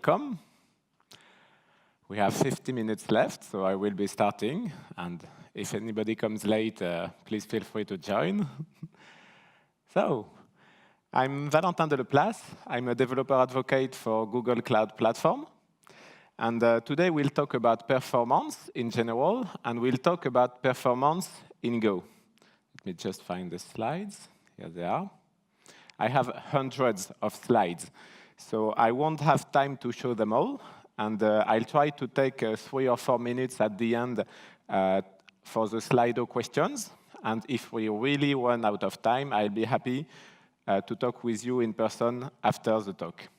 welcome. We have 50 minutes left, so I will be starting. And if anybody comes late, please feel free to join. So, I'm Valentin Deleplace. I'm a developer advocate for Google Cloud Platform. And today we'll talk about performance in general, and we'll talk about performance in Go. Let me just find the slides. Here they are. I have hundreds of slides, so I won't have time to show them all. And I'll try to take 3 or 4 minutes at the end for the Slido questions. And if we really run out of time, I'll be happy to talk with you in person after the talk.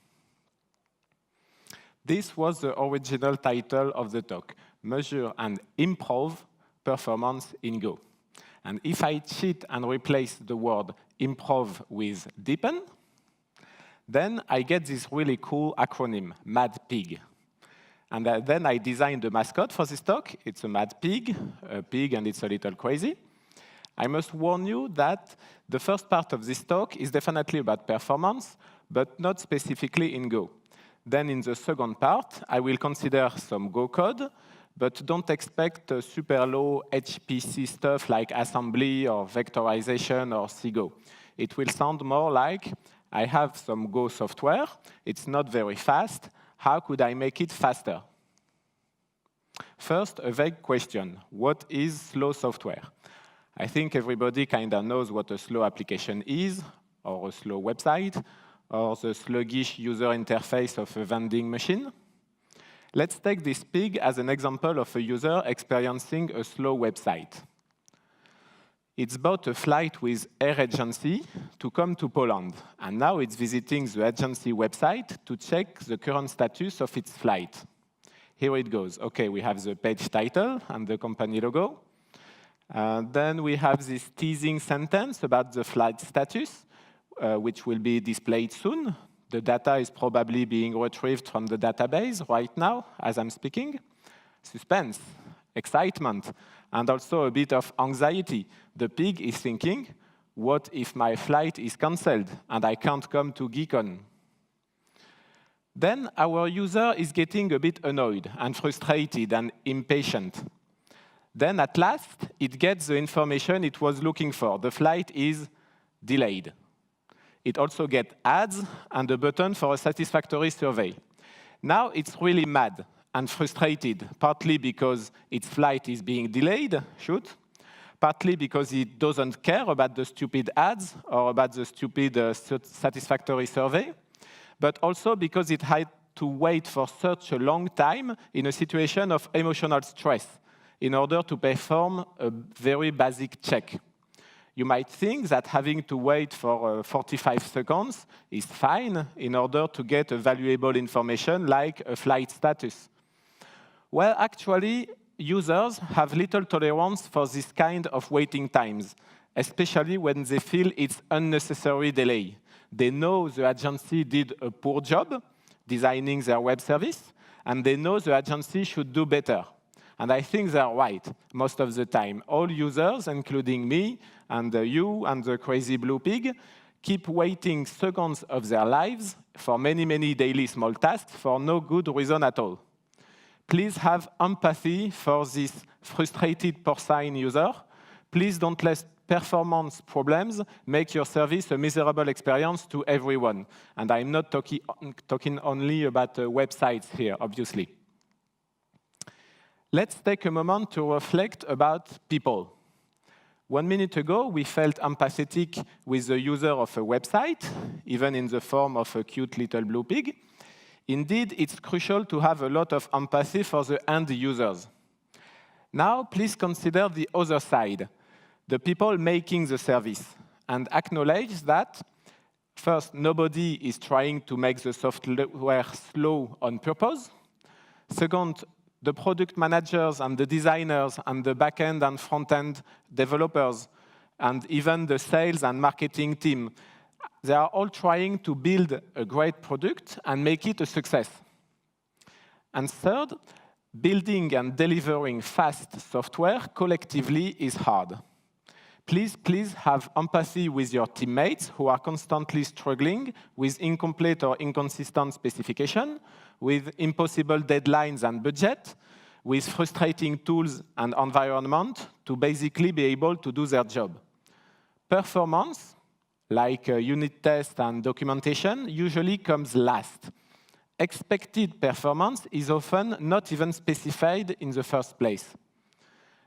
This was the original title of the talk, Measure and Improve Performance in Go. And if I cheat and replace the word improve with deepen, then I get this really cool acronym, MADPIG. And then I designed the mascot for this talk. It's a MADPIG, a pig, and it's a little crazy. I must warn you that the first part of this talk is definitely about performance, but not specifically in Go. Then in the second part, I will consider some Go code, but don't expect super low HPC stuff like assembly or vectorization or CGO. It will sound more like, I have some Go software, it's not very fast, how could I make it faster? First, a vague question, what is slow software? I think everybody kind of knows what a slow application is, or a slow website, or the sluggish user interface of a vending machine. Let's take this pig as an example of a user experiencing a slow website. It's bought a flight with air agency to come to Poland, and now it's visiting the agency website to check the current status of its flight. Here it goes. OK, we have the page title and the company logo. Then we have this teasing sentence about the flight status, which will be displayed soon. The data is probably being retrieved from the database right now, as I'm speaking. Suspense, excitement, and also a bit of anxiety. The pig is thinking, what if my flight is cancelled and I can't come to GeeCON? Then our user is getting a bit annoyed and frustrated and impatient. Then at last, it gets the information it was looking for. The flight is delayed. It also gets ads and a button for a satisfactory survey. Now it's really mad and frustrated, partly because its flight is being delayed, partly because it doesn't care about the stupid ads or about the stupid satisfactory survey, but also because it had to wait for such a long time in a situation of emotional stress in order to perform a very basic check. You might think that having to wait for 45 seconds is fine in order to get a valuable information like a flight status. Well, actually, users have little tolerance for this kind of waiting times, especially when they feel it's unnecessary delay. They know the agency did a poor job designing their web service, and they know the agency should do better. And I think they're right most of the time. All users, including me and you and the crazy blue pig, keep waiting seconds of their lives for many, many daily small tasks for no good reason at all. Please have empathy for this frustrated porcine user. Please don't let performance problems make your service a miserable experience to everyone. And I'm not talking only about websites here, obviously. Let's take a moment to reflect about people. 1 minute ago, we felt empathetic with the user of a website, even in the form of a cute little blue pig. Indeed, it's crucial to have a lot of empathy for the end users. Now, please consider the other side, the people making the service, and acknowledge that, first, nobody is trying to make the software slow on purpose. Second, the product managers and the designers and the back-end and front-end developers and even the sales and marketing team, they are all trying to build a great product and make it a success. And third, building and delivering fast software collectively is hard. Please have empathy with your teammates who are constantly struggling with incomplete or inconsistent specification, with impossible deadlines and budget, with frustrating tools and environment to basically be able to do their job. Performance, like unit test and documentation, usually comes last. Expected performance is often not even specified in the first place.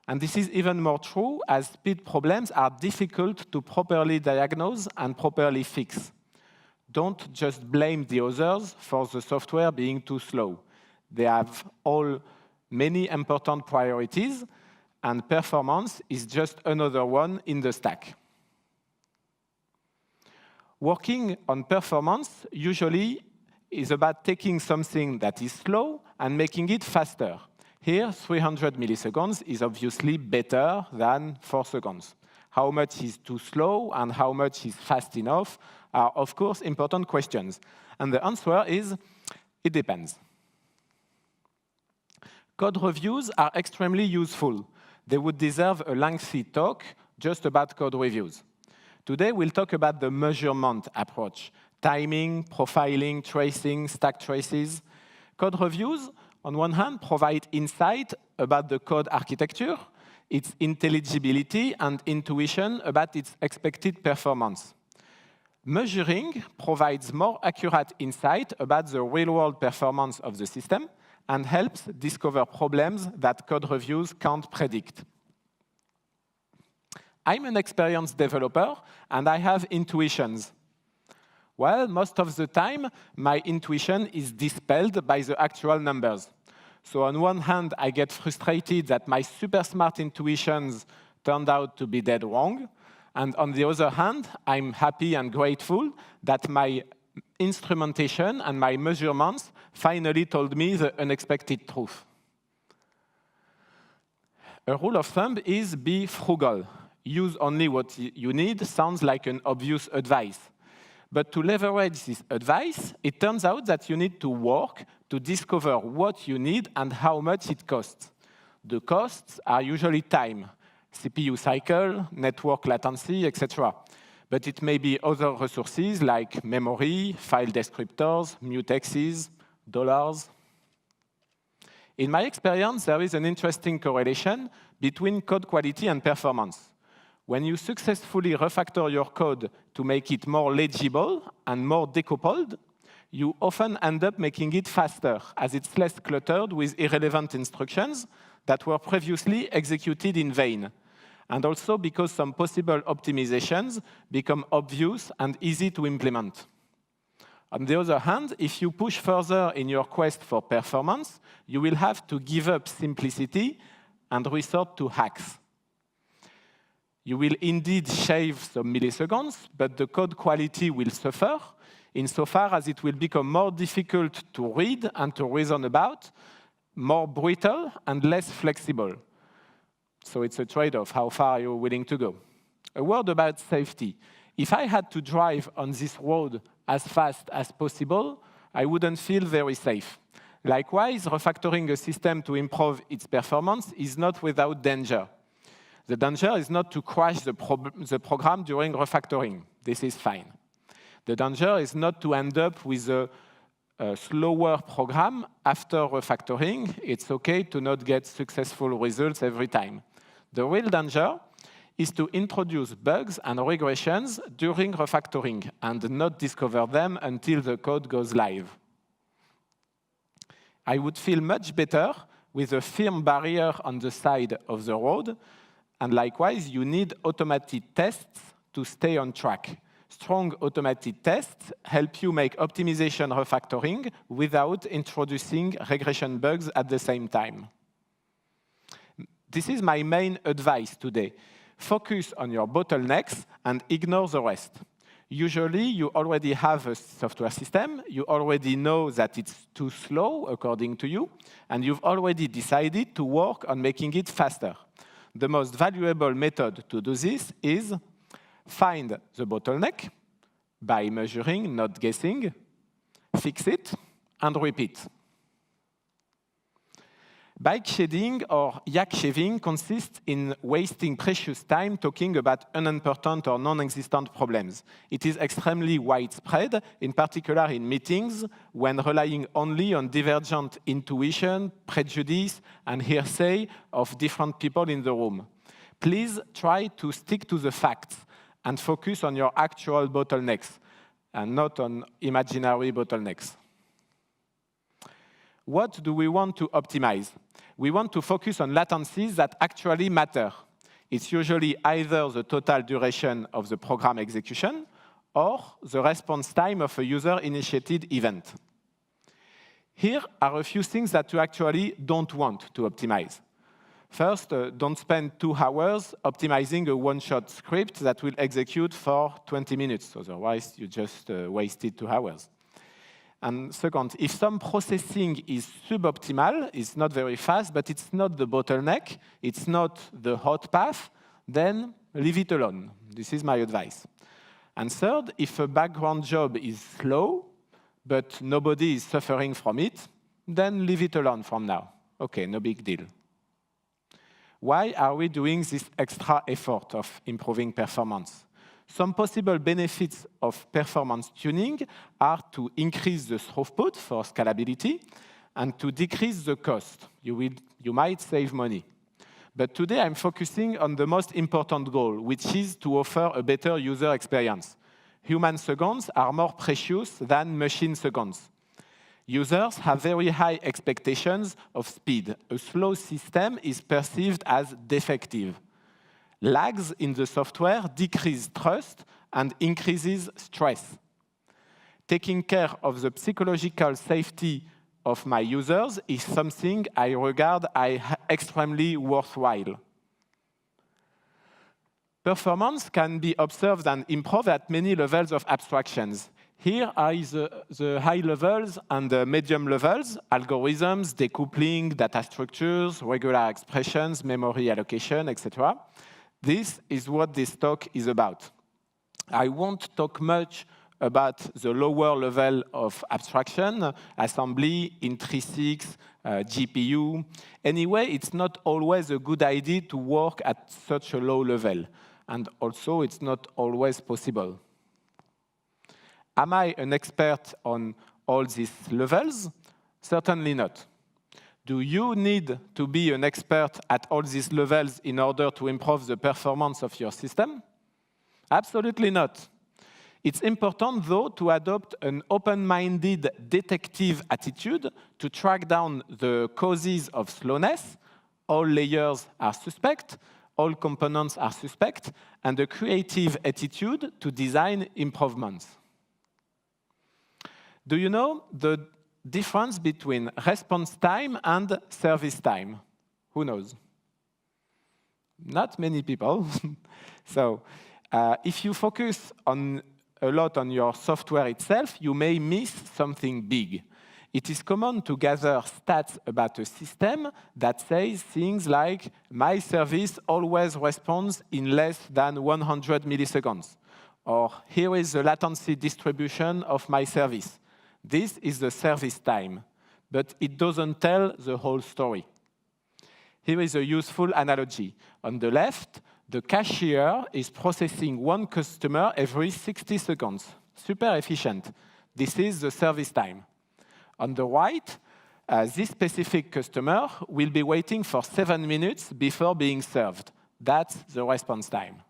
And this is even more true as speed problems are difficult to properly diagnose and properly fix. Don't just blame the others for the software being too slow. They have all many important priorities, and performance is just another one in the stack. Working on performance usually is about taking something that is slow and making it faster. Here, 300 milliseconds is obviously better than 4 seconds. How much is too slow and how much is fast enough are, of course, important questions. And the answer is, it depends. Code reviews are extremely useful. They would deserve a lengthy talk just about code reviews. Today, we'll talk about the measurement approach: timing, profiling, tracing, stack traces. Code reviews, on one hand, provide insight about the code architecture, its intelligibility, and intuition about its expected performance. Measuring provides more accurate insight about the real-world performance of the system and helps discover problems that code reviews can't predict. I'm an experienced developer, and I have intuitions. Well, most of the time, my intuition is dispelled by the actual numbers. So on one hand, I get frustrated that my super smart intuitions turned out to be dead wrong. And on the other hand, I'm happy and grateful that my instrumentation and my measurements finally told me the unexpected truth. A rule of thumb is be frugal. Use only what you need sounds like an obvious advice. But to leverage this advice, it turns out that you need to work to discover what you need and how much it costs. The costs are usually time, CPU cycle, network latency, etc. But it may be other resources like memory, file descriptors, mutexes, dollars. In my experience, there is an interesting correlation between code quality and performance. When you successfully refactor your code to make it more legible and more decoupled, you often end up making it faster, as it's less cluttered with irrelevant instructions that were previously executed in vain, and also because some possible optimizations become obvious and easy to implement. On the other hand, if you push further in your quest for performance, you will have to give up simplicity and resort to hacks. You will indeed shave some milliseconds, but the code quality will suffer insofar as it will become more difficult to read and to reason about, more brittle and less flexible. So it's a trade-off. How far are you willing to go? A word about safety. If I had to drive on this road as fast as possible, I wouldn't feel very safe. Likewise, refactoring a system to improve its performance is not without danger. The danger is not to crash the program during refactoring. This is fine. The danger is not to end up with a slower program after refactoring. It's OK to not get successful results every time. The real danger is to introduce bugs and regressions during refactoring and not discover them until the code goes live. I would feel much better with a firm barrier on the side of the road. And likewise, you need automated tests to stay on track. Strong automated tests help you make optimization refactoring without introducing regression bugs at the same time. This is my main advice today. Focus on your bottlenecks and ignore the rest. Usually, you already have a software system. You already know that it's too slow, according to you, and you've already decided to work on making it faster. The most valuable method to do this is find the bottleneck by measuring, not guessing, fix it, and repeat. Bike shedding or yak shaving consists in wasting precious time talking about unimportant or non-existent problems. It is extremely widespread, in particular in meetings, when relying only on divergent intuition, prejudice, and hearsay of different people in the room. Please try to stick to the facts and focus on your actual bottlenecks and not on imaginary bottlenecks. What do we want to optimize? We want to focus on latencies that actually matter. It's usually either the total duration of the program execution or the response time of a user-initiated event. Here are a few things that you actually don't want to optimize. First, don't spend 2 hours optimizing a one-shot script that will execute for 20 minutes. Otherwise, you just wasted 2 hours. And second, if some processing is suboptimal, it's not very fast, but it's not the bottleneck, it's not the hot path, then leave it alone. This is my advice. And third, if a background job is slow, but nobody is suffering from it, then leave it alone from now. Okay, no big deal. Why are we doing this extra effort of improving performance? Some possible benefits of performance tuning are to increase the throughput for scalability and to decrease the cost. You might save money. But today I'm focusing on the most important goal, which is to offer a better user experience. Human seconds are more precious than machine seconds. Users have very high expectations of speed. A slow system is perceived as defective. Lags in the software decrease trust and increases stress. Taking care of the psychological safety of my users is something I regard as extremely worthwhile. Performance can be observed and improved at many levels of abstractions. Here are the high levels and the medium levels: algorithms, decoupling, data structures, regular expressions, memory allocation, etc. This is what this talk is about. I won't talk much about the lower level of abstraction, assembly, intrinsics, GPU. Anyway, it's not always a good idea to work at such a low level. And also, it's not always possible. Am I an expert on all these levels? Certainly not. Do you need to be an expert at all these levels in order to improve the performance of your system? Absolutely not. It's important, though, to adopt an open-minded detective attitude to track down the causes of slowness. All layers are suspect, all components are suspect, and a creative attitude to design improvements. Do you know the difference between response time and service time? Who knows? Not many people. So if you focus a lot on your software itself, you may miss something big. It is common to gather stats about a system that says things like, my service always responds in less than 100 milliseconds. Or here is the latency distribution of my service. This is the service time, but it doesn't tell the whole story. Here is a useful analogy. On the left, the cashier is processing one customer every 60 seconds. Super efficient. This is the service time. On the right, this specific customer will be waiting for 7 minutes before being served. That's the response time.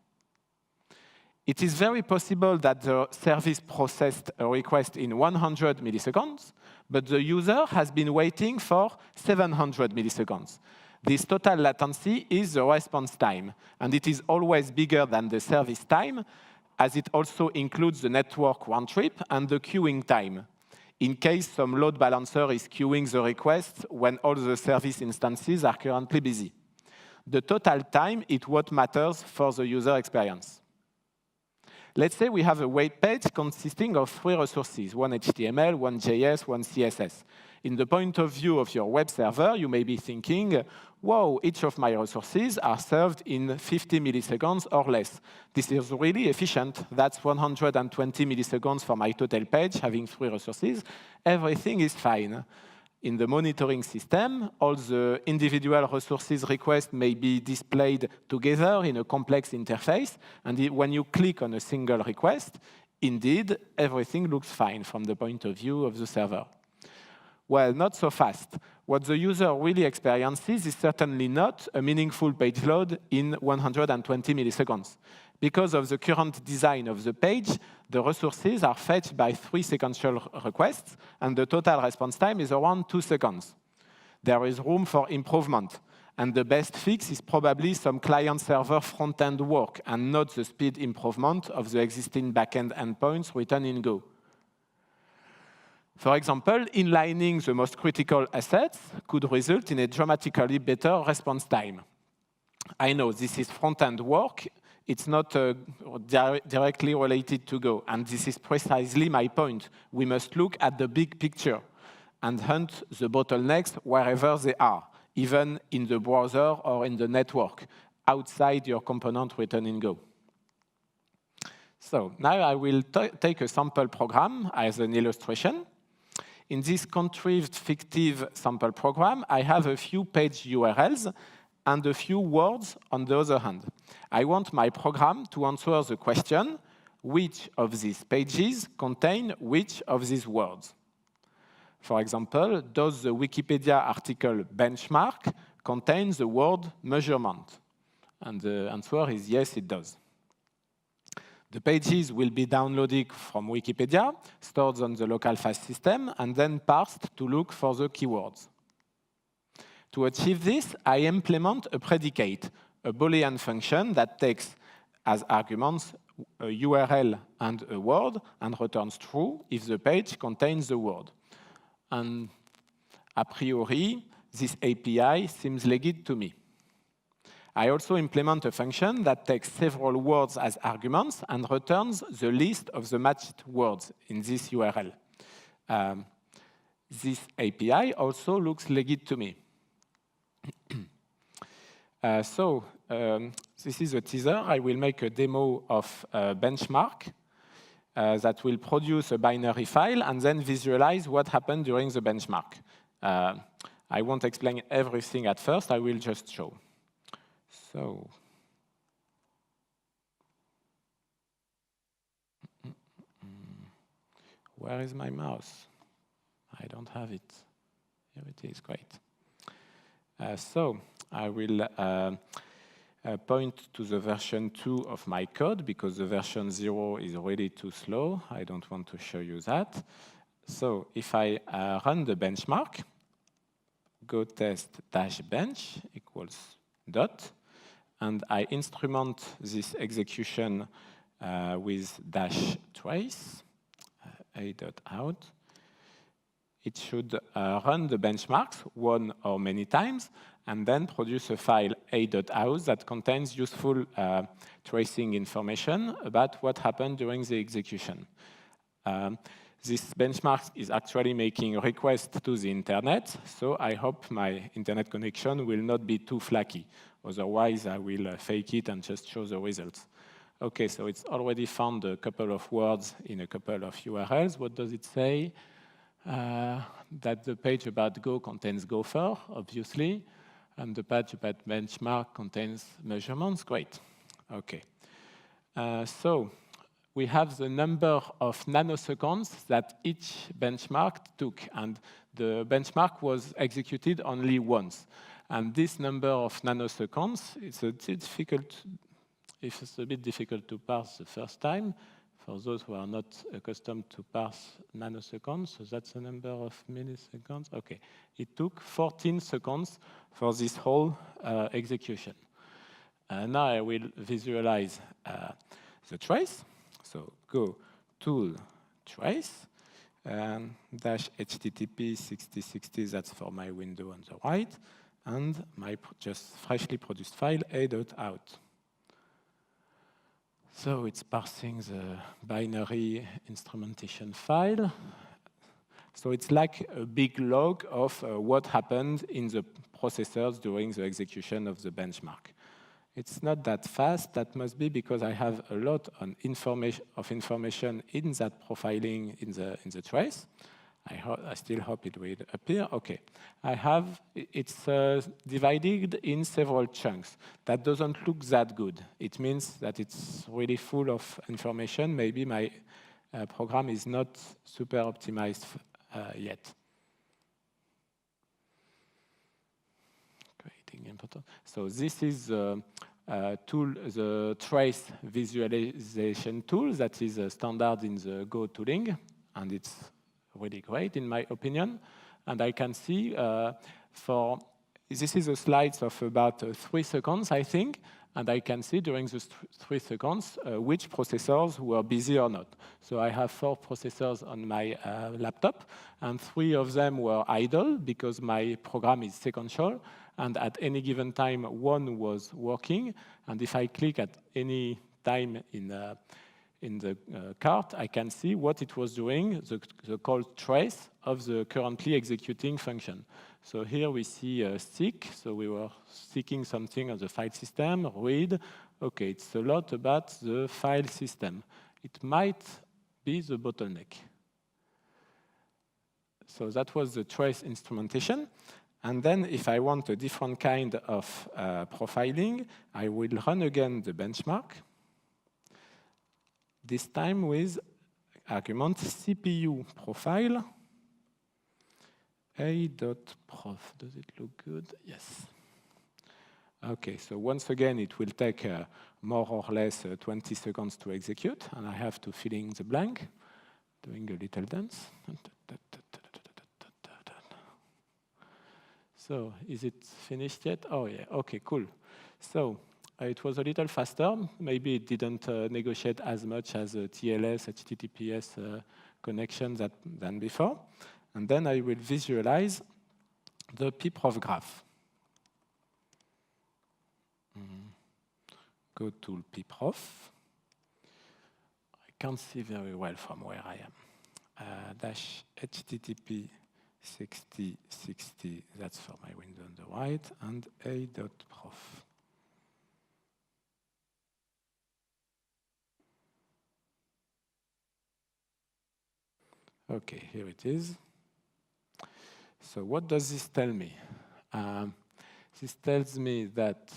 It is very possible that the service processed a request in 100 milliseconds, but the user has been waiting for 700 milliseconds. This total latency is the response time, and it is always bigger than the service time, as it also includes the network round trip and the queuing time, in case some load balancer is queuing the request when all the service instances are currently busy. The total time is what matters for the user experience. Let's say we have a web page consisting of 3 resources, one HTML, one JS, one CSS. In the point of view of your web server, you may be thinking, whoa, each of my resources are served in 50 milliseconds or less. This is really efficient. That's 120 milliseconds for my total page, having 3 resources. Everything is fine. in the monitoring system, all the individual resources requests may be displayed together in a complex interface. And when you click on a single request, indeed, everything looks fine from the point of view of the server. Well, not so fast. What the user really experiences is certainly not a meaningful page load in 120 milliseconds. Because of the current design of the page, the resources are fetched by 3 sequential requests, and the total response time is around 2 seconds. There is room for improvement, and the best fix is probably some client-server front-end work, and not the speed improvement of the existing back-end endpoints written in Go. For example, inlining the most critical assets could result in a dramatically better response time. I know this is front-end work. It's not directly related to Go, and this is precisely my point. We must look at the big picture and hunt the bottlenecks wherever they are, even in the browser or in the network, outside your component written in Go. So now I will take a sample program as an illustration. In this contrived fictive sample program, I have a few page URLs and a few words on the other hand. I want my program to answer the question, which of these pages contain which of these words? For example, does the Wikipedia article benchmark contain the word measurement? And the answer is yes, it does. The pages will be downloaded from Wikipedia, stored on the local file system, and then parsed to look for the keywords. To achieve this, I implement a predicate, a Boolean function that takes as arguments a URL and a word and returns true if the page contains the word. And a priori, this API seems legit to me. I also implement a function that takes several words as arguments and returns the list of the matched words in this URL. This API also looks legit to me. This is a teaser. I will make a demo of benchmark that will produce a binary file and then visualize what happened during the benchmark. I won't explain everything at first. I will just show. So where is my mouse? I don't have it. Here it is. Great. So I will point to the version 2 of my code because the version 0 is really too slow. I don't want to show you that. So if I run the benchmark, go test -bench equals dot, and I instrument this execution with -trace, a.out. It should run the benchmarks one or many times, and then produce a file a.out that contains useful tracing information about what happened during the execution. This benchmark is actually making requests to the internet, so I hope my internet connection will not be too flaky. Otherwise, I will fake it and just show the results. OK, so it's already found a couple of words in a couple of URLs. What does it say? That the page about Go contains Gopher, obviously, and the page about benchmark contains measurements. Great. OK. So we have the number of nanoseconds that each benchmark took, and the benchmark was executed only once. And this number of nanoseconds, it's a bit difficult to parse the first time for those who are not accustomed to parse nanoseconds. So that's the number of milliseconds. OK. It took 14 seconds for this whole execution. Now I will visualize the trace. So go tool trace, -http 6060, that's for my window on the right, and my just freshly produced file a.out. So it's parsing the binary instrumentation file. So it's like a big log of what happened in the processors during the execution of the benchmark. It's not that fast. That must be because I have a lot of information in that profiling in the trace. I still hope it will appear. Okay, it's divided in several chunks. That doesn't look that good. It means that it's really full of information. Maybe my program is not super optimized yet. Creating important. So this is tool, the trace visualization tool that is standard in the Go tooling, and it's really great in my opinion. And I can see this is a slide of about 3 seconds, I think, and I can see during the 3 seconds which processors were busy or not. So I have 4 processors on my laptop, and 3 of them were idle because my program is sequential, and at any given time, 1 was working. And if I click at any time in the cart, I can see what it was doing, the call trace of the currently executing function. So here we see seek, so we were seeking something on the file system, read. Okay, it's a lot about the file system. It might be the bottleneck. So that was the trace instrumentation. And then if I want a different kind of profiling, I will run again the benchmark, this time with argument CPU profile a.prof. Does it look good? Yes. Okay, so once again, it will take more or less 20 seconds to execute, and I have to fill in the blank, doing a little dance. So is it finished yet? Oh, yeah. Okay, cool. So it was a little faster. Maybe it didn't negotiate as much as a TLS, HTTPS connection than before. And then I will visualize the Pprof graph. Go to Pprof. I can't see very well from where I am. Dash HTTP 6060, that's for my window on the right, and a.prof. Okay, here it is. So what does this tell me? This tells me that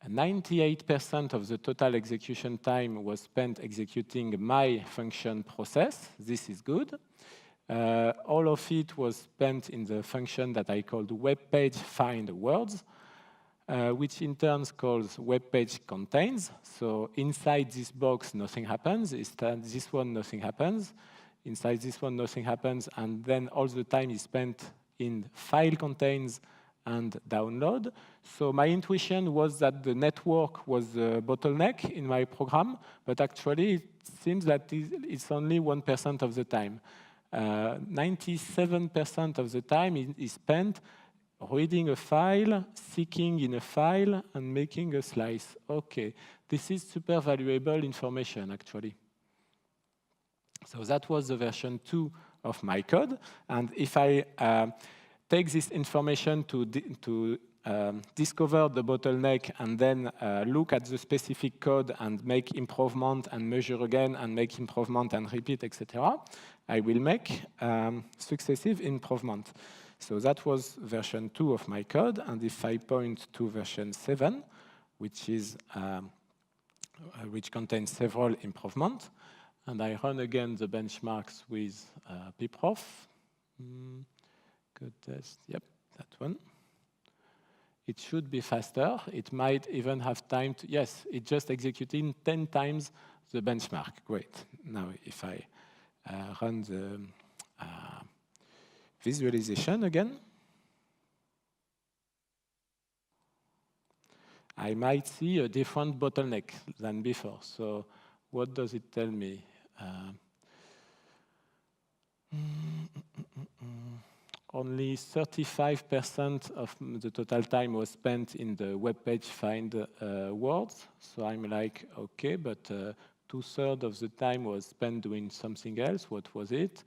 98% of the total execution time was spent executing my function process. This is good. All of it was spent in the function that I called web page find words, which in turn calls web page contains. So inside this box, nothing happens. Instead, this one, nothing happens. Inside this one, nothing happens. And then all the time is spent in file contains and download. So my intuition was that the network was the bottleneck in my program, but actually it seems that it's only 1% of the time. 97% of the time is spent reading a file, seeking in a file, and making a slice. Okay, this is super valuable information, actually. So that was the version 2 of my code. And if I take this information to discover the bottleneck and then look at the specific code and make improvement and measure again and make improvement and repeat, etc., I will make successive improvement. So that was version 2 of my code. And if I point to version 7, which contains several improvements, and I run again the benchmarks with Pprof. Good test. Yep, that one. It should be faster. It might even have time to, yes, it just executing 10 times the benchmark. Great. Now, if I run the visualization again, I might see a different bottleneck than before. So what does it tell me? Only 35% of the total time was spent in the web page find words. So I'm like, okay, but 2/3 of the time was spent doing something else. What was it?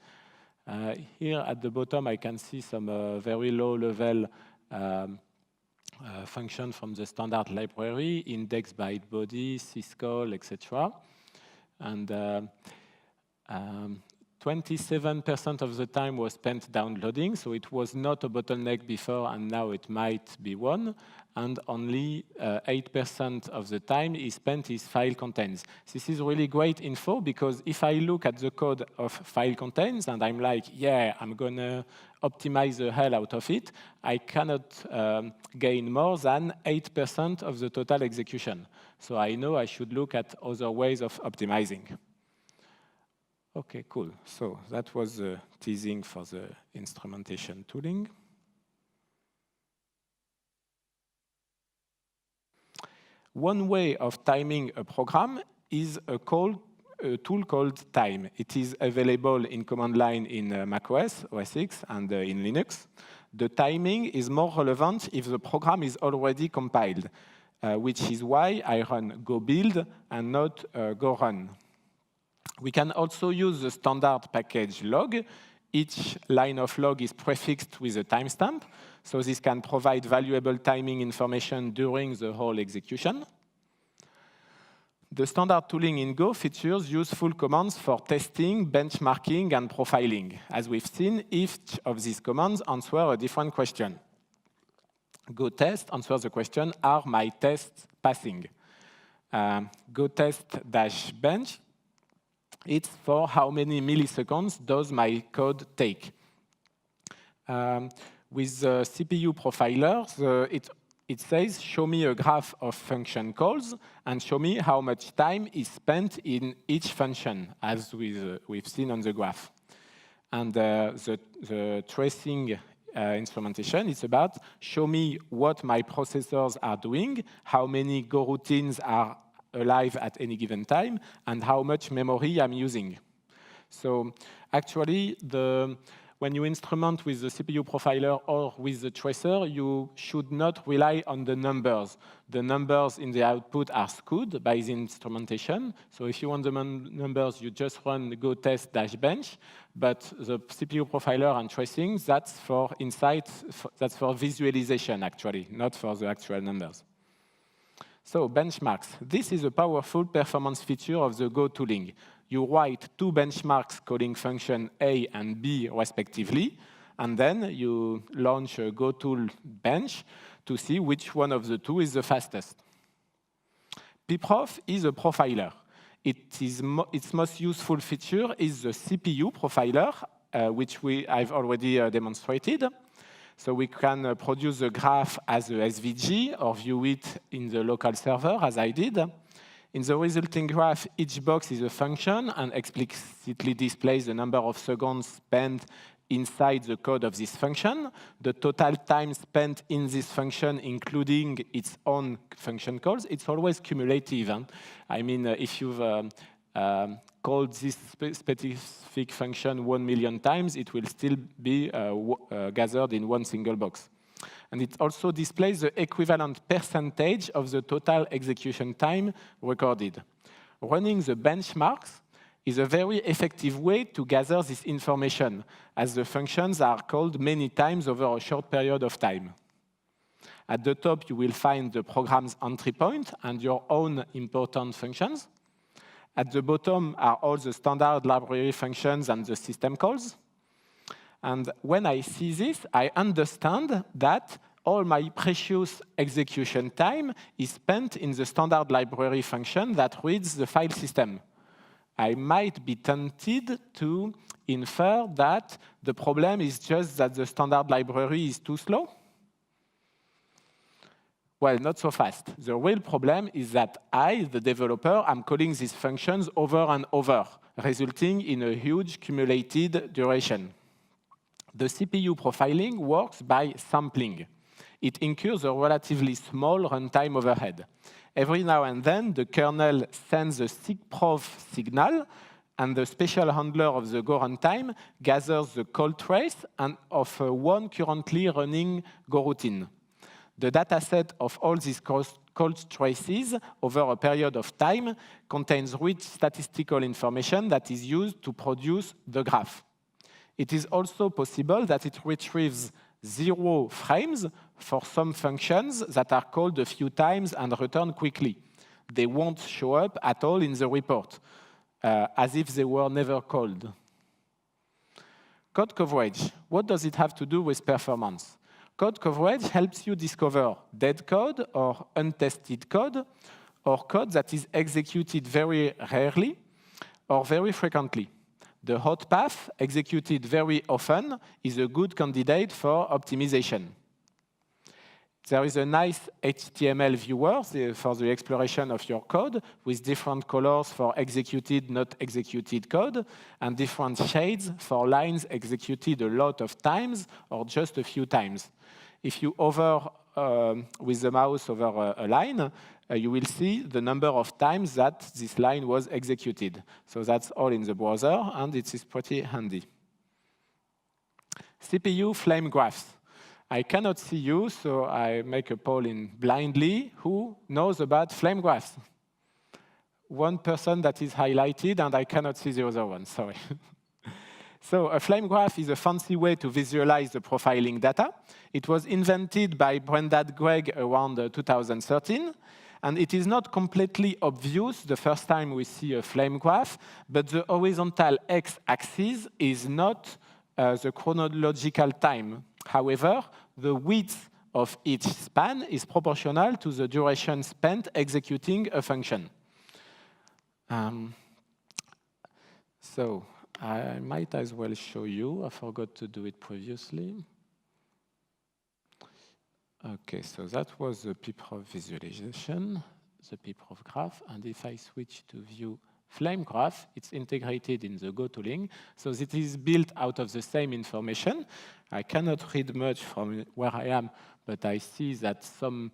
Here at the bottom, I can see some very low-level function from the standard library, index byte body, syscall, etc. And 27% of the time was spent downloading, so it was not a bottleneck before, and now it might be one. And only 8% of the time is spent is file contents. This is really great info, because if I look at the code of file contents and I'm like, yeah, I'm going to optimize the hell out of it, I cannot gain more than 8% of the total execution. So I know I should look at other ways of optimizing. OK, cool. So that was the teasing for the instrumentation tooling. One way of timing a program is a tool called time. It is available in command line in macOS, OS X, and in Linux. The timing is more relevant if the program is already compiled, which is why I run go build and not go run. We can also use the standard package log. Each line of log is prefixed with a timestamp, so this can provide valuable timing information during the whole execution. The standard tooling in Go features useful commands for testing, benchmarking, and profiling. As we've seen, each of these commands answers a different question. Go test answers the question, are my tests passing? Go test dash bench, it's for how many milliseconds does my code take. With the CPU profiler, it says, show me a graph of function calls and show me how much time is spent in each function, as we've seen on the graph. And the tracing instrumentation is about show me what my processors are doing, how many Go routines are alive at any given time, and how much memory I'm using. So actually, when you instrument with the CPU profiler or with the tracer, you should not rely on the numbers. The numbers in the output are skewed by the instrumentation. So if you want the numbers, you just run go test dash bench. But the CPU profiler and tracing, that's for insight, that's for visualization, actually, not for the actual numbers. So benchmarks. This is a powerful performance feature of the Go tooling. You write two benchmarks calling function A and B respectively, and then you launch a Go tool bench to see which one of the two is the fastest. Pprof is a profiler. Its most useful feature is the CPU profiler, which I've already demonstrated. So we can produce a graph as a SVG or view it in the local server, as I did. In the resulting graph, each box is a function and explicitly displays the number of seconds spent inside the code of this function, the total time spent in this function, including its own function calls. It's always cumulative. Huh? I mean, if you've called this specific function 1 million times, it will still be gathered in one single box. And it also displays the equivalent percentage of the total execution time recorded. Running the benchmarks is a very effective way to gather this information, as the functions are called many times over a short period of time. At the top, you will find the program's entry point and your own important functions. At the bottom are all the standard library functions and the system calls. And when I see this, I understand that all my precious execution time is spent in the standard library function that reads the file system. I might be tempted to infer that the problem is just that the standard library is too slow. Well, not so fast. The real problem is that I, the developer, am calling these functions over and over, resulting in a huge cumulated duration. The CPU profiling works by sampling. It incurs a relatively small runtime overhead. Every now and then, the kernel sends a seqprof signal, and the special handler of the Go runtime gathers the call trace of one currently running Go routine. The dataset of all these call traces over a period of time contains rich statistical information that is used to produce the graph. It is also possible that it retrieves 0 frames for some functions that are called a few times and return quickly. They won't show up at all in the report, as if they were never called. Code coverage. What does it have to do with performance? Code coverage helps you discover dead code or untested code or code that is executed very rarely or very frequently. The hot path, executed very often, is a good candidate for optimization. There is a nice HTML viewer for the exploration of your code with different colors for executed, not executed code, and different shades for lines executed a lot of times or just a few times. If you hover with the mouse over a line, you will see the number of times that this line was executed. So that's all in the browser, and it is pretty handy. CPU flame graphs. I cannot see you, so I make a poll in blindly. Who knows about flame graphs? One person that is highlighted, and I cannot see the other one, sorry. So a flame graph is a fancy way to visualize the profiling data. It was invented by Brendan Gregg around 2013, and it is not completely obvious the first time we see a flame graph, but the horizontal x-axis is not the chronological time. However, the width of each span is proportional to the duration spent executing a function. So I might as well show you. I forgot to do it previously. OK, so that was the Pprof visualization, the Pprof graph. And if I switch to view flame graph, it's integrated in the Go tooling. So it is built out of the same information. I cannot read much from where I am, but I see that some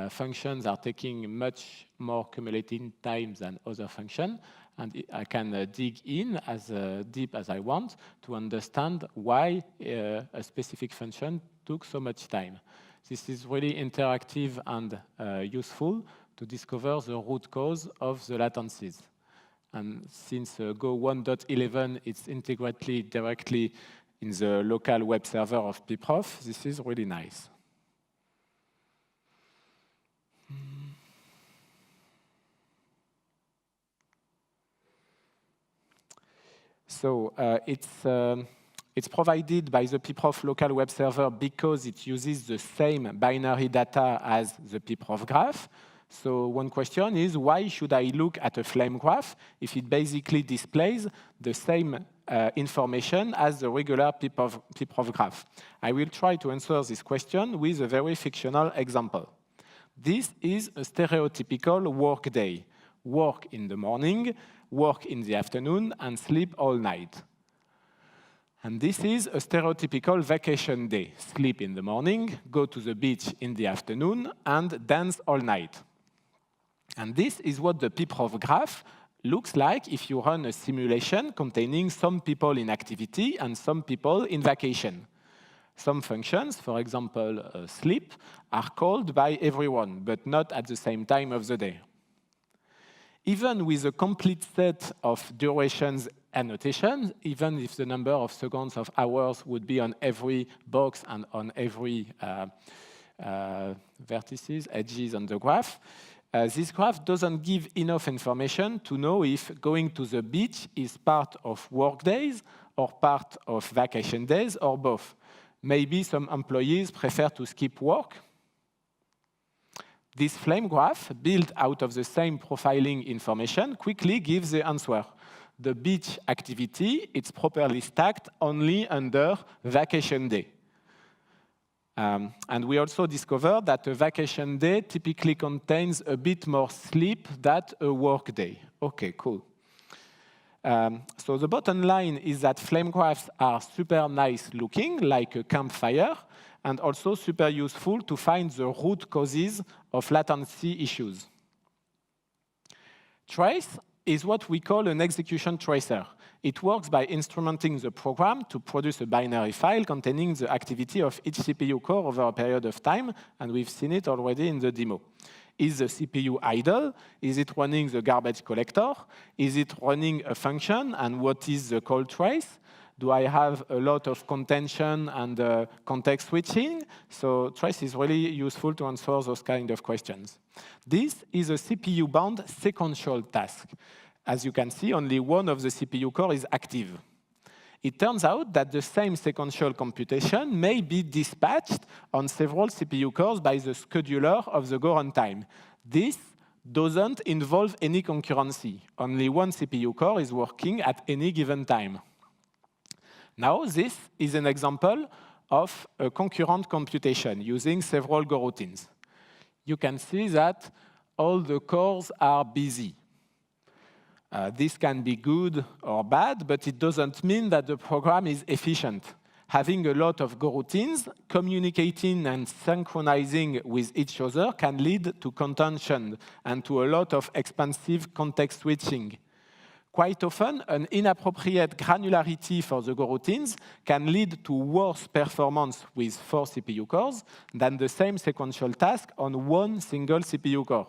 functions are taking much more cumulative time than other functions. And I can dig in as deep as I want to understand why a specific function took so much time. This is really interactive and useful to discover the root cause of the latencies. And since Go 1.11 is integrated directly in the local web server of Pprof, this is really nice. So it's provided by the Pprof local web server because it uses the same binary data as the Pprof graph. So one question is, why should I look at a flame graph if it basically displays the same information as the regular Pprof graph? I will try to answer this question with a very fictional example. This is a stereotypical work day. Work in the morning, work in the afternoon, and sleep all night. And this is a stereotypical vacation day. Sleep in the morning, go to the beach in the afternoon, and dance all night. And this is what the Pprof graph looks like if you run a simulation containing some people in activity and some people in vacation. Some functions, for example, sleep, are called by everyone, but not at the same time of the day. Even with a complete set of durations annotations, even if the number of seconds of hours would be on every box and on every vertices, edges on the graph, this graph doesn't give enough information to know if going to the beach is part of work days or part of vacation days or both. Maybe some employees prefer to skip work. This flame graph, built out of the same profiling information, quickly gives the answer. The beach activity, it's properly stacked only under vacation day. And we also discovered that a vacation day typically contains a bit more sleep than a work day. OK, cool. So the bottom line is that flame graphs are super nice looking, like a campfire, and also super useful to find the root causes of latency issues. Trace is what we call an execution tracer. It works by instrumenting the program to produce a binary file containing the activity of each CPU core over a period of time, and we've seen it already in the demo. Is the CPU idle? Is it running the garbage collector? Is it running a function? And what is the call trace? Do I have a lot of contention and context switching? So trace is really useful to answer those kind of questions. This is a CPU-bound sequential task. As you can see, only one of the CPU core is active. It turns out that the same sequential computation may be dispatched on several CPU cores by the scheduler of the Go runtime. This doesn't involve any concurrency. Only one CPU core is working at any given time. Now, this is an example of a concurrent computation using several Go routines. You can see that all the cores are busy. This can be good or bad, but it doesn't mean that the program is efficient. Having a lot of Go routines, communicating and synchronizing with each other can lead to contention and to a lot of expensive context switching. Quite often, an inappropriate granularity for the Go routines can lead to worse performance with 4 CPU cores than the same sequential task on one single CPU core.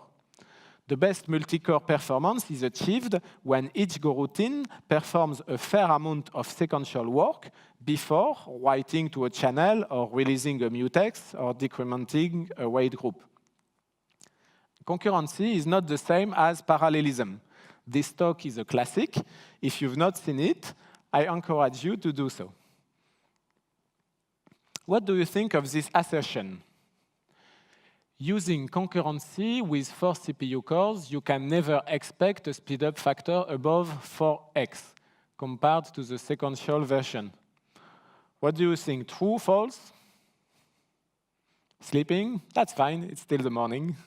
The best multi-core performance is achieved when each Go routine performs a fair amount of sequential work before writing to a channel or releasing a mutex or decrementing a wait group. Concurrency is not the same as parallelism. This talk is a classic. If you've not seen it, I encourage you to do so. What do you think of this assertion? Using concurrency with 4 CPU cores, you can never expect a speedup factor above 4x compared to the sequential version. What do you think, true, false? Sleeping? That's fine, it's still the morning.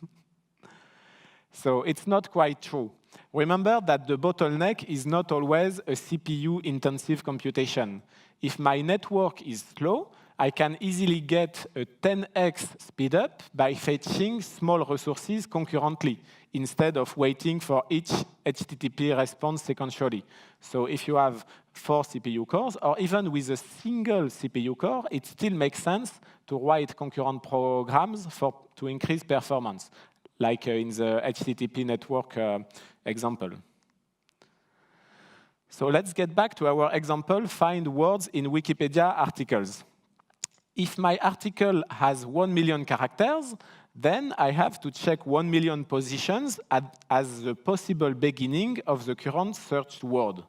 So it's not quite true. Remember that the bottleneck is not always a CPU-intensive computation. If my network is slow, I can easily get a 10x speedup by fetching small resources concurrently, instead of waiting for each HTTP response sequentially. So if you have 4 CPU cores, or even with a single CPU core, it still makes sense to write concurrent programs to increase performance, like in the HTTP network example. So let's get back to our example, find words in Wikipedia articles. If my article has 1 million characters, then I have to check 1 million positions as the possible beginning of the current searched word.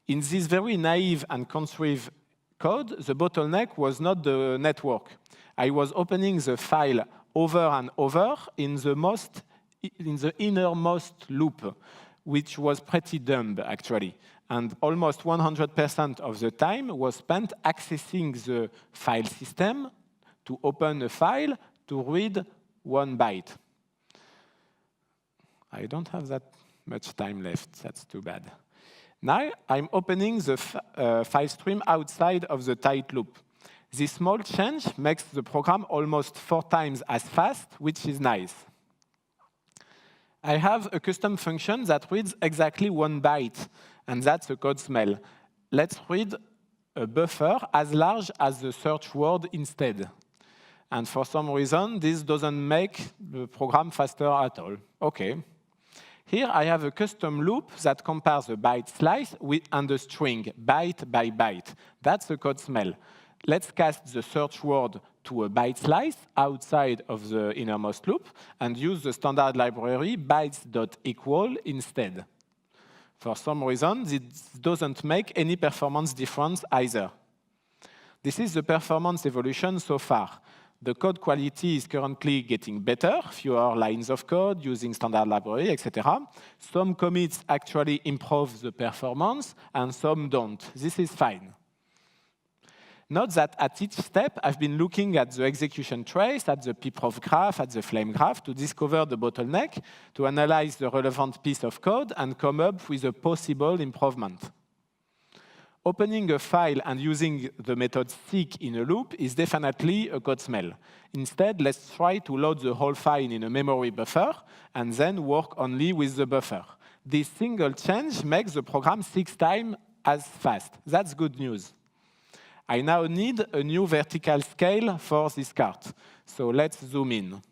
In this very naive and contrived code, the bottleneck was not the network. I was opening the file over and over in the innermost loop, which was pretty dumb, actually. And almost 100% of the time was spent accessing the file system to open a file to read 1 byte. I don't have that much time left. That's too bad. Now I'm opening the file stream outside of the tight loop. This small change makes the program almost 4 times as fast, which is nice. I have a custom function that reads exactly 1 byte, and that's a code smell. Let's read a buffer as large as the search word instead. And for some reason, this doesn't make the program faster at all. OK. Here I have a custom loop that compares a byte slice and a string, byte by byte. That's a code smell. Let's cast the search word to a byte slice outside of the innermost loop and use the standard library bytes.equal instead. For some reason, this doesn't make any performance difference either. This is the performance evolution so far. The code quality is currently getting better, fewer lines of code using standard library, etc. Some commits actually improve the performance, and some don't. This is fine. Note that at each step, I've been looking at the execution trace, at the Pprof graph, at the flame graph to discover the bottleneck, to analyze the relevant piece of code, and come up with a possible improvement. Opening a file and using the method seek in a loop is definitely a code smell. Instead, let's try to load the whole file in a memory buffer and then work only with the buffer. This single change makes the program 6 times as fast. That's good news. I now need a new vertical scale for this cart. So let's zoom in.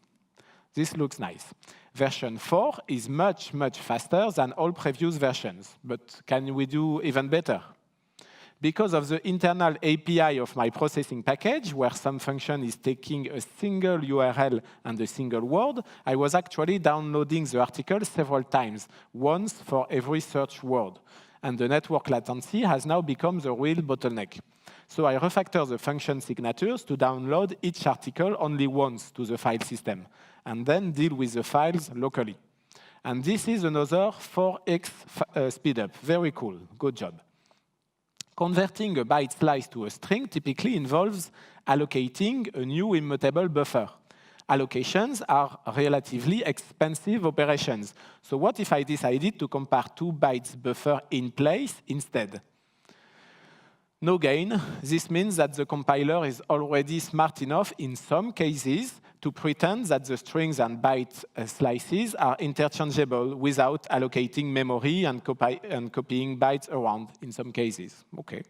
This looks nice. Version 4 is much, much faster than all previous versions. But can we do even better? Because of the internal API of my processing package, where some function is taking a single URL and a single word, I was actually downloading the article several times, once for every search word. and the network latency has now become the real bottleneck. So I refactor the function signatures to download each article only once to the file system, and then deal with the files locally. And this is another 4x speedup. Very cool. Good job. Converting a byte slice to a string typically involves allocating a new immutable buffer. Allocations are relatively expensive operations. So what if I decided to compare 2 bytes buffer in place instead? No gain. This means that the compiler is already smart enough in some cases to pretend that the strings and byte slices are interchangeable without allocating memory and copying bytes around in some cases. Okay.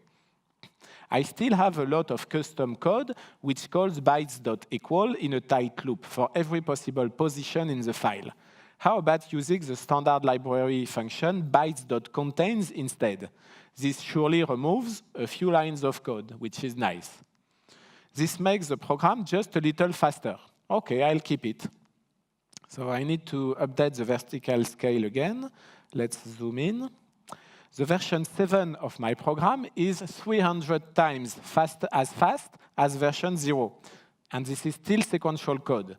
I still have a lot of custom code which calls bytes.equal in a tight loop for every possible position in the file. How about using the standard library function bytes.contains instead? This surely removes a few lines of code, which is nice. This makes the program just a little faster. OK, I'll keep it. So I need to update the vertical scale again. Let's zoom in. The version 7 of my program is 300 times fast as version 0. And this is still sequential code.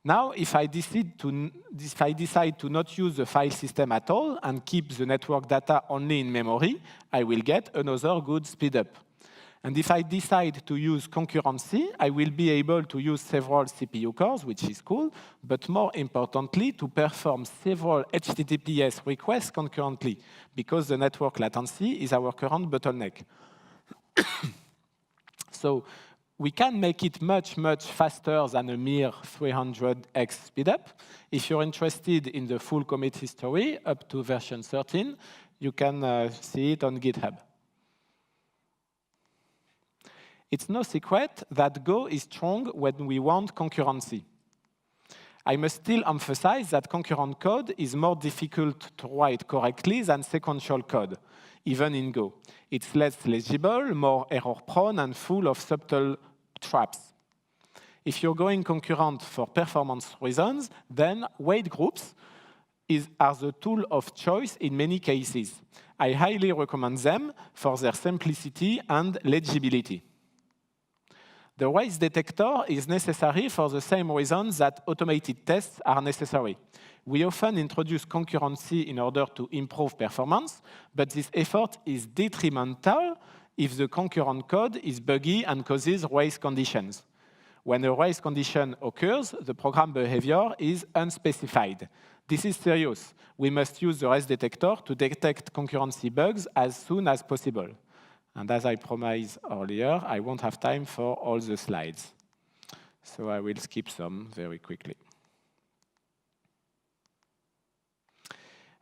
Now, if I decide to not use the file system at all and keep the network data only in memory, I will get another good speedup. And if I decide to use concurrency, I will be able to use several CPU cores, which is cool, but more importantly, to perform several HTTPS requests concurrently, because the network latency is our current bottleneck. So we can make it much, much faster than a mere 300x speedup. If you're interested in the full commit history up to version 13, you can see it on GitHub. It's no secret that Go is strong when we want concurrency. I must still emphasize that concurrent code is more difficult to write correctly than sequential code, even in Go. It's less legible, more error-prone, and full of subtle traps. If you're going concurrent for performance reasons, then wait groups are the tool of choice in many cases. I highly recommend them for their simplicity and legibility. The race detector is necessary for the same reasons that automated tests are necessary. We often introduce concurrency in order to improve performance, but this effort is detrimental if the concurrent code is buggy and causes race conditions. When a race condition occurs, the program behavior is unspecified. This is serious. We must use the race detector to detect concurrency bugs as soon as possible. And as I promised earlier, I won't have time for all the slides. So I will skip some very quickly.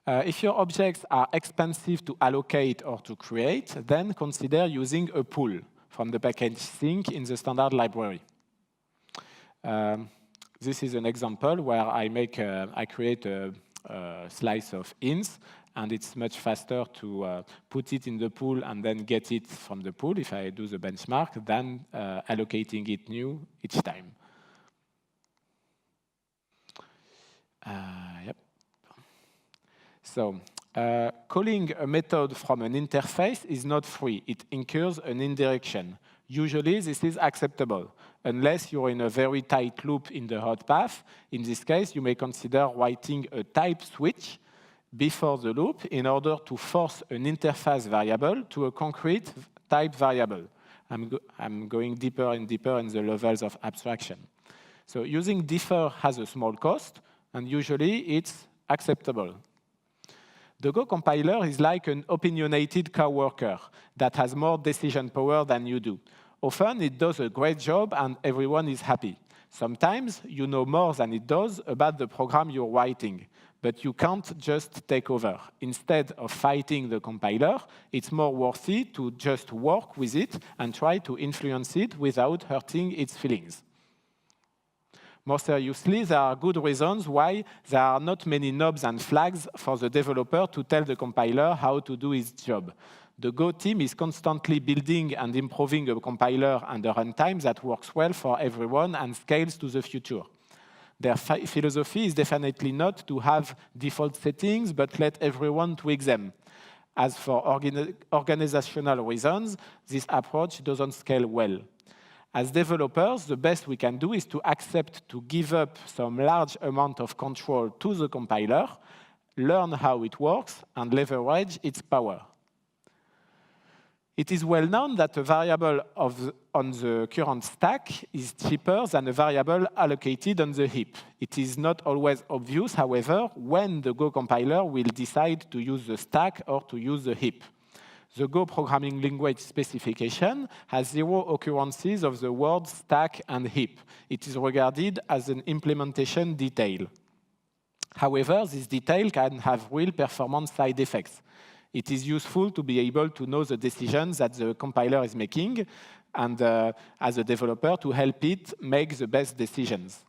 If your objects are expensive to allocate or to create, then consider using a pool from the package sync in the standard library. This is an example where I create a slice of ints, and it's much faster to put it in the pool and then get it from the pool if I do the benchmark than allocating it new each time. Yep. So calling a method from an interface is not free. It incurs an indirection. Usually, this is acceptable, unless you're in a very tight loop in the hot path. In this case, you may consider writing a type switch before the loop in order to force an interface variable to a concrete type variable. I'm going deeper and deeper in the levels of abstraction. So using differ has a small cost, and usually it's acceptable. The Go compiler is like an opinionated coworker that has more decision power than you do. Often it does a great job and everyone is happy. Sometimes you know more than it does about the program you're writing, but you can't just take over. Instead of fighting the compiler, it's more worthy to just work with it and try to influence it without hurting its feelings. More seriously, there are good reasons why there are not many knobs and flags for the developer to tell the compiler how to do its job. The Go team is constantly building and improving a compiler and a runtime that works well for everyone and scales to the future. Their philosophy is definitely not to have default settings, but let everyone tweak them. as for organizational reasons, this approach doesn't scale well. As developers, the best we can do is to accept to give up some large amount of control to the compiler, learn how it works, and leverage its power. It is well known that a variable on the current stack is cheaper than a variable allocated on the heap. It is not always obvious, however, when the Go compiler will decide to use the stack or to use the heap. The Go programming language specification has 0 occurrences of the words stack and heap. It is regarded as an implementation detail. However, this detail can have real performance side effects. It is useful to be able to know the decisions that the compiler is making and as a developer to help it make the best decisions.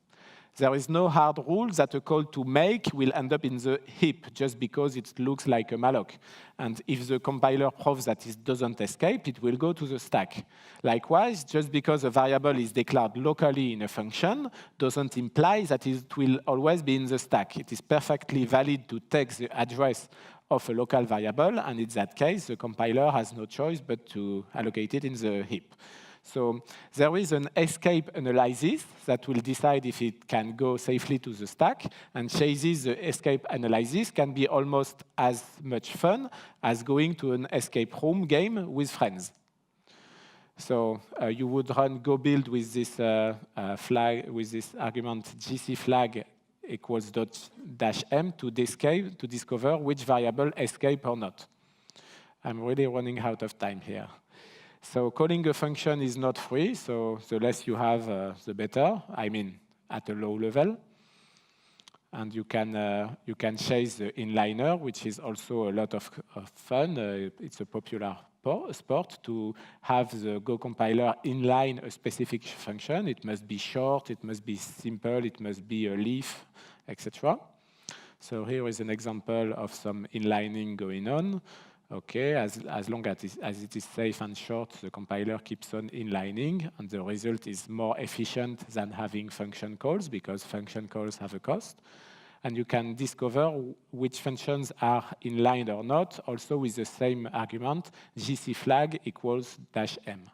There is no hard rule that a call to make will end up in the heap just because it looks like a malloc. And if the compiler proves that it doesn't escape, it will go to the stack. Likewise, just because a variable is declared locally in a function doesn't imply that it will always be in the stack. It is perfectly valid to take the address of a local variable, and in that case, the compiler has no choice but to allocate it in the heap. So there is an escape analysis that will decide if it can go safely to the stack, and chases the escape analysis can be almost as much fun as going to an escape room game with friends. So you would run go build with this flag, with this argument gc flag equals -m to discover which variable escape or not. I'm really running out of time here. So calling a function is not free, so the less you have, the better. I mean, at a low level. And you can chase the inliner, which is also a lot of fun. It's a popular sport to have the Go compiler inline a specific function. It must be short, it must be simple, it must be a leaf, etc. So here is an example of some inlining going on. Okay, as long as it is safe and short, the compiler keeps on inlining, and the result is more efficient than having function calls, because function calls have a cost. And you can discover which functions are inlined or not, also with the same argument, gc flag equals -m.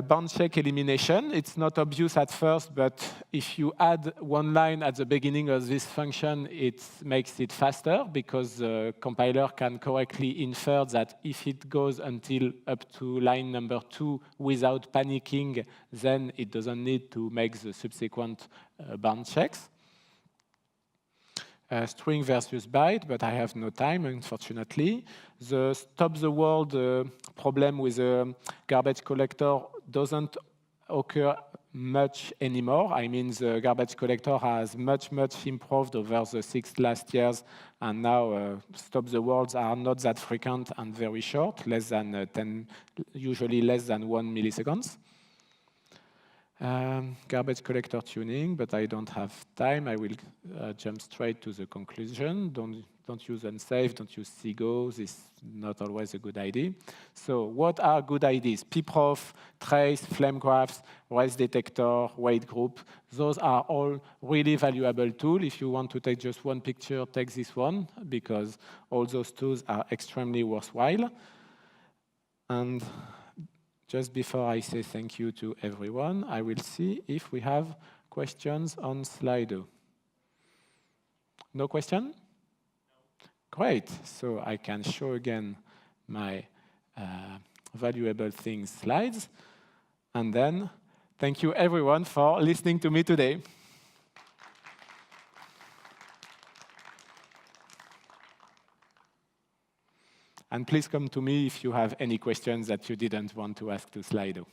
Bound check elimination, it's not obvious at first, but if you add one line at the beginning of this function, it makes it faster, because the compiler can correctly infer that if it goes until up to line number 2 without panicking, then it doesn't need to make the subsequent bound checks. String versus byte, but I have no time, unfortunately. The stop the world problem with a garbage collector doesn't occur much anymore. I mean, the garbage collector has much improved over the 6 last years, and now stop the worlds are not that frequent and very short, less than 10, usually less than 1 milliseconds. Garbage collector tuning, but I don't have time. I will jump straight to the conclusion. Don't use unsafe, don't use CGO. This is not always a good idea. So what are good ideas? Pprof, trace, flame graphs, race detector, weight group. Those are all really valuable tools. If you want to take just one picture, take this one, because all those tools are extremely worthwhile. And just before I say thank you to everyone, I will see if we have questions on Slido. No question? No. Great. So I can show again my valuable things slides. And then thank you everyone for listening to me today. And please come to me if you have any questions that you didn't want to ask to Slido.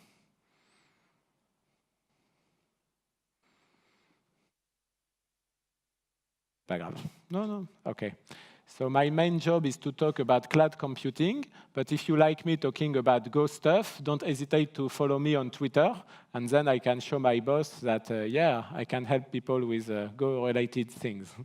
Pas grave. No, okay. So my main job is to talk about cloud computing, but if you like me talking about Go stuff, don't hesitate to follow me on Twitter, and then I can show my boss that, yeah, I can help people with Go-related things.